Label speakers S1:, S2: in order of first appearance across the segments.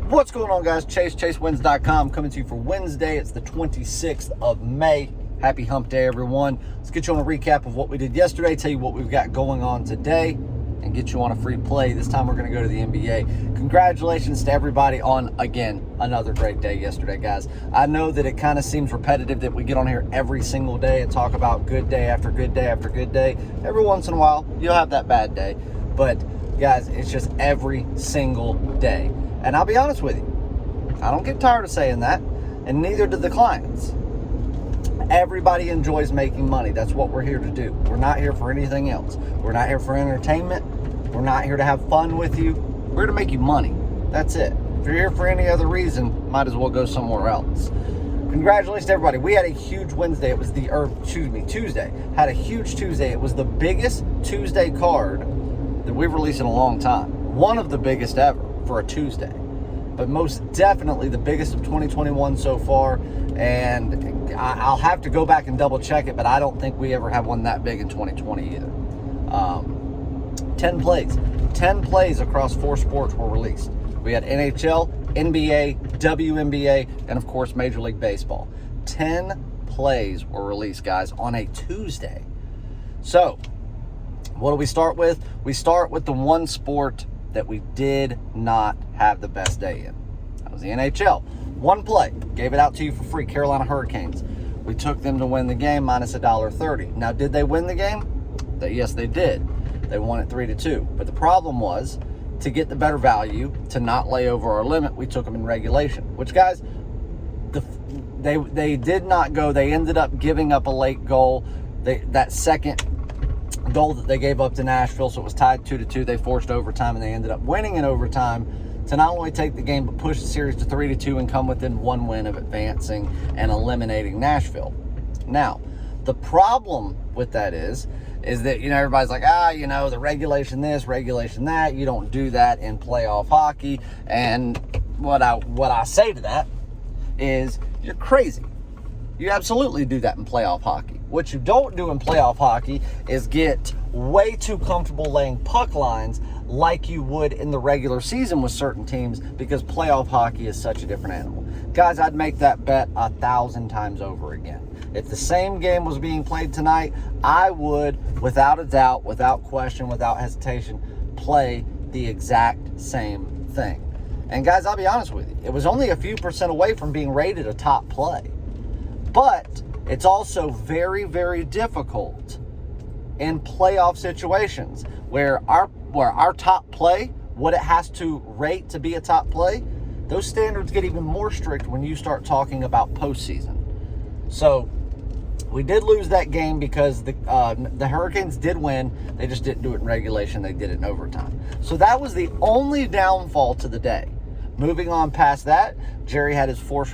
S1: What's going on, guys? ChaseWins.com coming to you for Wednesday. It's the 26th of May. Happy hump day, everyone. Let's get you on a recap of what we did yesterday, tell you what we've got going on today, and get you on a free play. This time we're going to go to the NBA. Congratulations to everybody on, again, another great day yesterday, guys. I know that it kind of seems repetitive that we get on here every single day and talk about good day after good day after good day. Every once in a while, you'll have that bad day. But, guys, it's just every single day. And I'll be honest with you, I don't get tired of saying that, and neither do the clients. Everybody enjoys making money. That's what we're here to do. We're not here for anything else. We're not here for entertainment. We're not here to have fun with you. We're here to make you money. That's it. If you're here for any other reason, might as well go somewhere else. Congratulations to everybody. We had a huge Wednesday. It was Tuesday. Had a huge Tuesday. It was the biggest Tuesday card that we've released in a long time. One of the biggest ever for a Tuesday, but most definitely the biggest of 2021 so far. And I'll have to go back and double check it, but I don't think we ever had one that big in 2020 either. 10 plays across 4 sports were released. We had NHL, NBA, WNBA, and of course Major League Baseball. 10 plays were released, guys, on a Tuesday. So what do we start with? We start with the one sport that we did not have the best day in. That was the NHL. One play, gave it out to you for free, Carolina Hurricanes. We took them to win the game minus $1.30. Now, did they win the game? Yes, they did. They won it 3-2. But the problem was, to get the better value, to not lay over our limit, we took them in regulation. Which, guys, they did not go. They ended up giving up a late goal. That second goal that they gave up to Nashville, so it was tied 2-2. They forced overtime, and they ended up winning in overtime to not only take the game, but push the series to 3-2 and come within one win of advancing and eliminating Nashville. Now, the problem with that is that, everybody's like, the regulation this, regulation that. You don't do that in playoff hockey. And what I say to that is, you're crazy. You absolutely do that in playoff hockey. What you don't do in playoff hockey is get way too comfortable laying puck lines like you would in the regular season with certain teams, because playoff hockey is such a different animal. Guys, I'd make that bet 1,000 times over again. If the same game was being played tonight, I would, without a doubt, without question, without hesitation, play the exact same thing. And guys, I'll be honest with you, it was only a few percent away from being rated a top play. But it's also very, very difficult in playoff situations where our top play, what it has to rate to be a top play, those standards get even more strict when you start talking about postseason. So we did lose that game because the Hurricanes did win. They just didn't do it in regulation. They did it in overtime. So that was the only downfall to the day. Moving on past that, Jerry had his fourth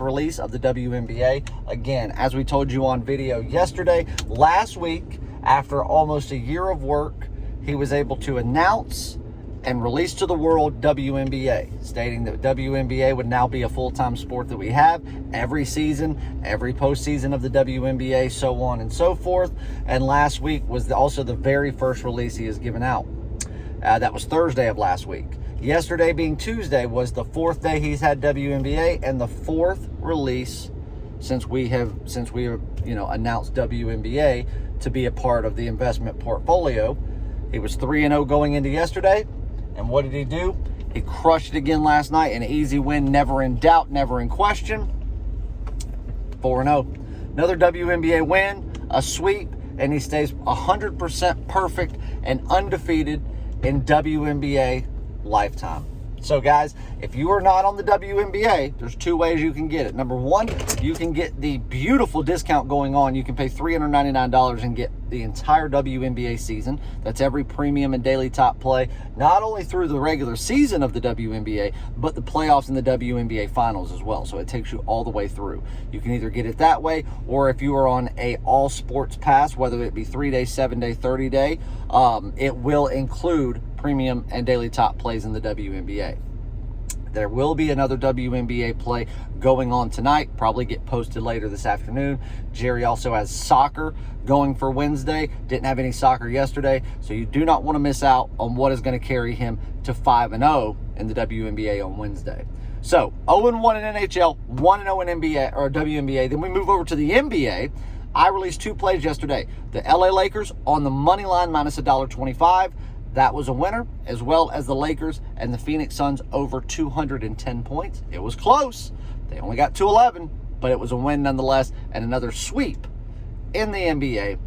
S1: release of the WNBA. Again, as we told you on video yesterday, last week, after almost a year of work, he was able to announce and release to the world WNBA, stating that WNBA would now be a full-time sport that we have every season, every postseason of the WNBA, so on and so forth. And last week was also the very first release he has given out. That was Thursday of last week. Yesterday, being Tuesday, was the 4th day he's had WNBA and the 4th release since we have announced WNBA to be a part of the investment portfolio. He was 3-0 going into yesterday, and what did he do? He crushed it again last night. An easy win, never in doubt, never in question. 4-0. Another WNBA win, a sweep, and he stays 100% perfect and undefeated in WNBA lifetime. So guys, if you are not on the WNBA, there's 2 ways you can get it. Number one, you can get the beautiful discount going on. You can pay $399 and get the entire WNBA season. That's every premium and daily top play, not only through the regular season of the WNBA, but the playoffs and the WNBA finals as well. So it takes you all the way through. You can either get it that way, or if you are on a all sports pass, whether it be 3-day, 7-day, 30-day, it will include premium and daily top plays in the WNBA. There will be another WNBA play going on tonight, probably get posted later this afternoon. Jerry also has soccer going for Wednesday. Didn't have any soccer yesterday, so you do not want to miss out on what is going to carry him to 5-0 in the WNBA on Wednesday. So 0-1 in NHL, 1-0 in NBA or WNBA. Then we move over to the NBA. I released 2 plays yesterday. The LA Lakers on the money line minus $1.25. That was a winner, as well as the Lakers and the Phoenix Suns over 210 points. It was close. They only got 211, but it was a win nonetheless, and another sweep in the NBA.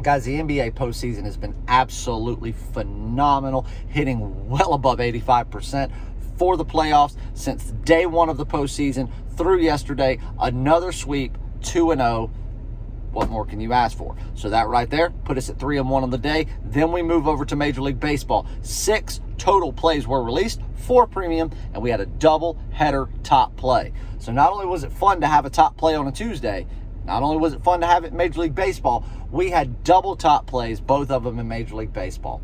S1: Guys, the NBA postseason has been absolutely phenomenal, hitting well above 85% for the playoffs since day one of the postseason through yesterday. Another sweep, 2-0. What more can you ask for? So that right there put us at 3-1 on the day. Then we move over to Major League Baseball. 6 total plays were released, 4 premium, and we had a double header top play. So not only was it fun to have a top play on a Tuesday, not only was it fun to have it in Major League Baseball, we had double top plays, both of them in Major League Baseball.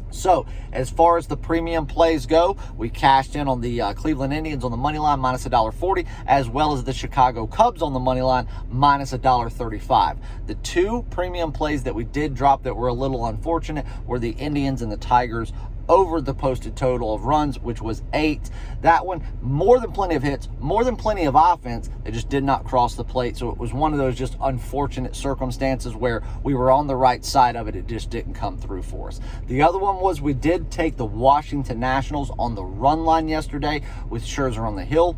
S1: So, as far as the premium plays go, we cashed in on the Cleveland Indians on the money line minus $1.40, as well as the Chicago Cubs on the money line minus $1.35. The 2 premium plays that we did drop that were a little unfortunate were the Indians and the Tigers over the posted total of runs, which was 8. That one, more than plenty of hits, more than plenty of offense. They just did not cross the plate. So it was one of those just unfortunate circumstances where we were on the right side of it. It just didn't come through for us. The other one was we did take the Washington Nationals on the run line yesterday with Scherzer on the hill.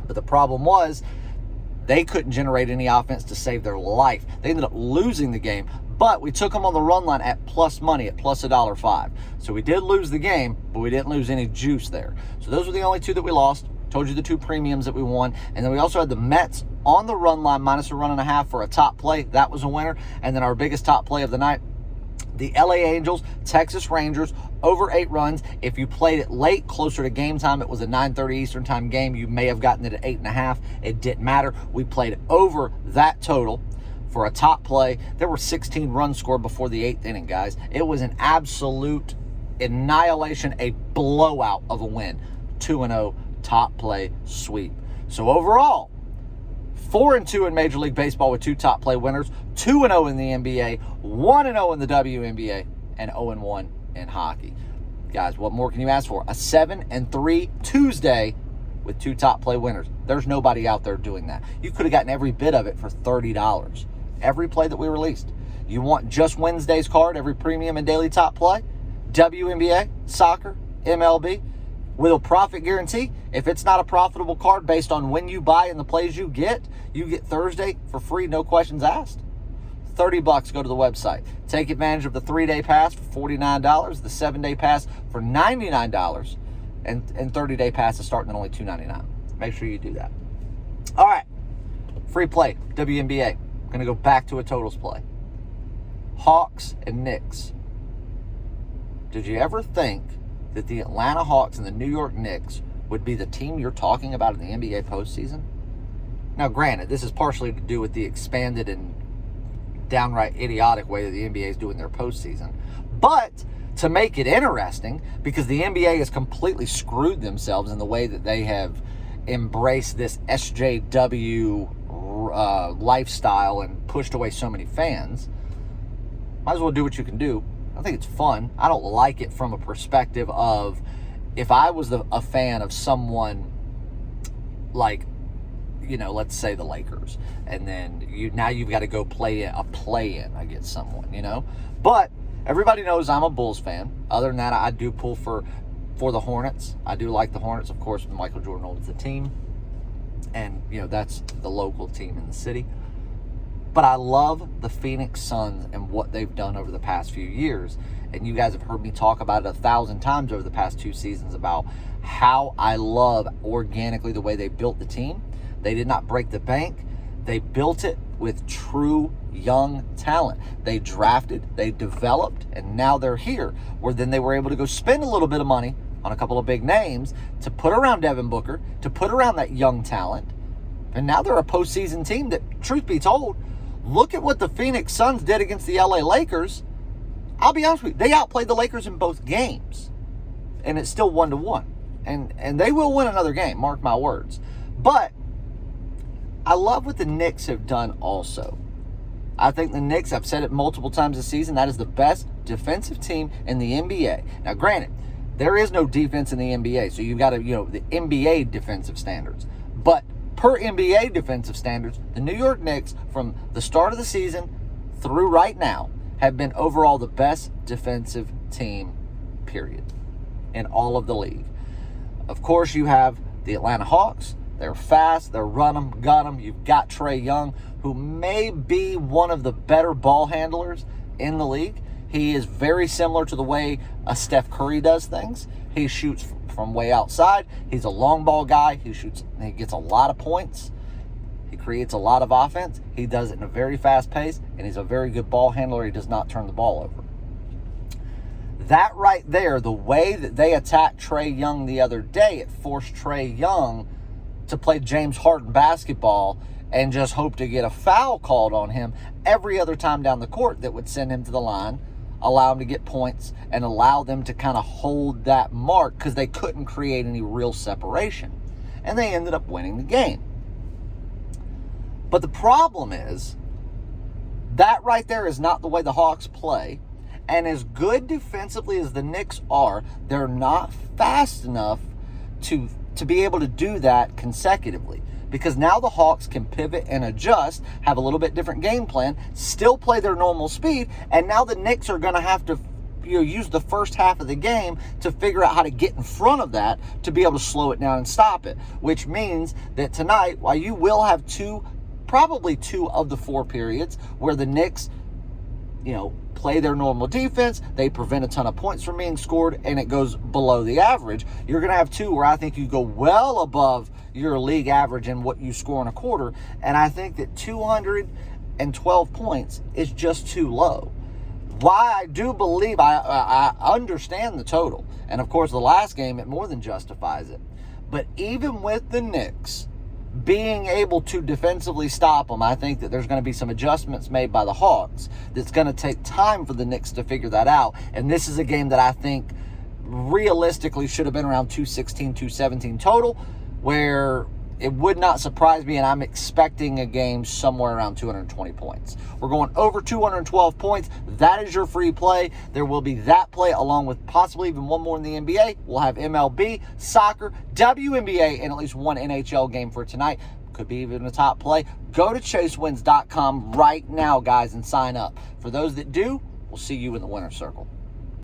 S1: But the problem was they couldn't generate any offense to save their life. They ended up losing the game. But we took them on the run line at plus money, at plus $1.05. So we did lose the game, but we didn't lose any juice there. So those were the only 2 that we lost. Told you the 2 premiums that we won. And then we also had the Mets on the run line minus $1.5 for a top play. That was a winner. And then our biggest top play of the night, the LA Angels, Texas Rangers, over 8 runs. If you played it late, closer to game time, it was a 9:30 Eastern time game. You may have gotten it at 8.5. It didn't matter. We played over that total for a top play. There were 16 runs scored before the 8th inning, guys. It was an absolute annihilation, a blowout of a win. 2-0 top play sweep. So overall, 4-2 in Major League Baseball with 2 top play winners, 2-0 in the NBA, 1-0 in the WNBA, and 0-1 in hockey. Guys, what more can you ask for? A 7-3 Tuesday with 2 top play winners. There's nobody out there doing that. You could have gotten every bit of it for $30. Every play that we released. You want just Wednesday's card, every premium and daily top play? WNBA, soccer, MLB, with a profit guarantee. If it's not a profitable card based on when you buy and the plays you get Thursday for free, no questions asked. $30, go to the website. Take advantage of the 3-day pass for $49, the 7-day pass for $99, and 30-day passes starting at only $2.99. Make sure you do that. All right, free play, WNBA. Going to go back to a totals play. Hawks and Knicks. Did you ever think that the Atlanta Hawks and the New York Knicks would be the team you're talking about in the NBA postseason? Now, granted, this is partially to do with the expanded and downright idiotic way that the NBA is doing their postseason. But to make it interesting, because the NBA has completely screwed themselves in the way that they have embraced this SJW lifestyle and pushed away so many fans, might as well do what you can do. I think it's fun. I don't like it from a perspective of if I was a fan of someone like, let's say the Lakers, and then you've got to go play a play-in against someone, But everybody knows I'm a Bulls fan. Other than that, I do pull for the Hornets. I do like the Hornets, of course, when Michael Jordan owns the team. And, that's the local team in the city. But I love the Phoenix Suns and what they've done over the past few years. And you guys have heard me talk about it 1,000 times over the past 2 seasons about how I love organically the way they built the team. They did not break the bank. They built it with true young talent. They drafted, they developed, and now they're here, where then they were able to go spend a little bit of money on a couple of big names to put around Devin Booker, to put around that young talent. And now they're a postseason team that, truth be told, look at what the Phoenix Suns did against the LA Lakers. I'll be honest with you, they outplayed the Lakers in both games. And it's still 1-1. And they will win another game, mark my words. But I love what the Knicks have done also. I think the Knicks, I've said it multiple times this season, that is the best defensive team in the NBA. Now, granted, There is no defense in the NBA, so you've got to, the NBA defensive standards. But per NBA defensive standards, the New York Knicks, from the start of the season through right now, have been overall the best defensive team, period, in all of the league. Of course, you have the Atlanta Hawks. They're fast. They're run them, gun them. You've got Trae Young, who may be one of the better ball handlers in the league. He is very similar to the way Steph Curry does things. He shoots from way outside. He's a long ball guy. He gets a lot of points. He creates a lot of offense. He does it in a very fast pace, and he's a very good ball handler. He does not turn the ball over. That right there, the way that they attacked Trae Young the other day, it forced Trae Young to play James Harden basketball and just hope to get a foul called on him every other time down the court that would send him to the line, allow him to get points, and allow them to kind of hold that mark because they couldn't create any real separation. And they ended up winning the game. But the problem is, that right there is not the way the Hawks play. And as good defensively as the Knicks are, they're not fast enough to be able to do that consecutively. Because now the Hawks can pivot and adjust, have a little bit different game plan, still play their normal speed, and now the Knicks are going to have to use the first half of the game to figure out how to get in front of that to be able to slow it down and stop it. Which means that tonight, while you will have probably two of the 4 periods where the Knicks, play their normal defense, they prevent a ton of points from being scored, and it goes below the average. You're going to have 2 where I think you go well above your league average in what you score in a quarter, and I think that 212 points is just too low. Why I do believe, I understand the total, and of course the last game, it more than justifies it. But even with the Knicks being able to defensively stop them, I think that there's going to be some adjustments made by the Hawks that's going to take time for the Knicks to figure that out. And this is a game that I think realistically should have been around 216, 217 total, where it would not surprise me, and I'm expecting a game somewhere around 220 points. We're going over 212 points. That is your free play. There will be that play along with possibly even one more in the NBA. We'll have MLB, soccer, WNBA, and at least one NHL game for tonight. Could be even a top play. Go to chasewins.com right now, guys, and sign up. For those that do, we'll see you in the winner's circle.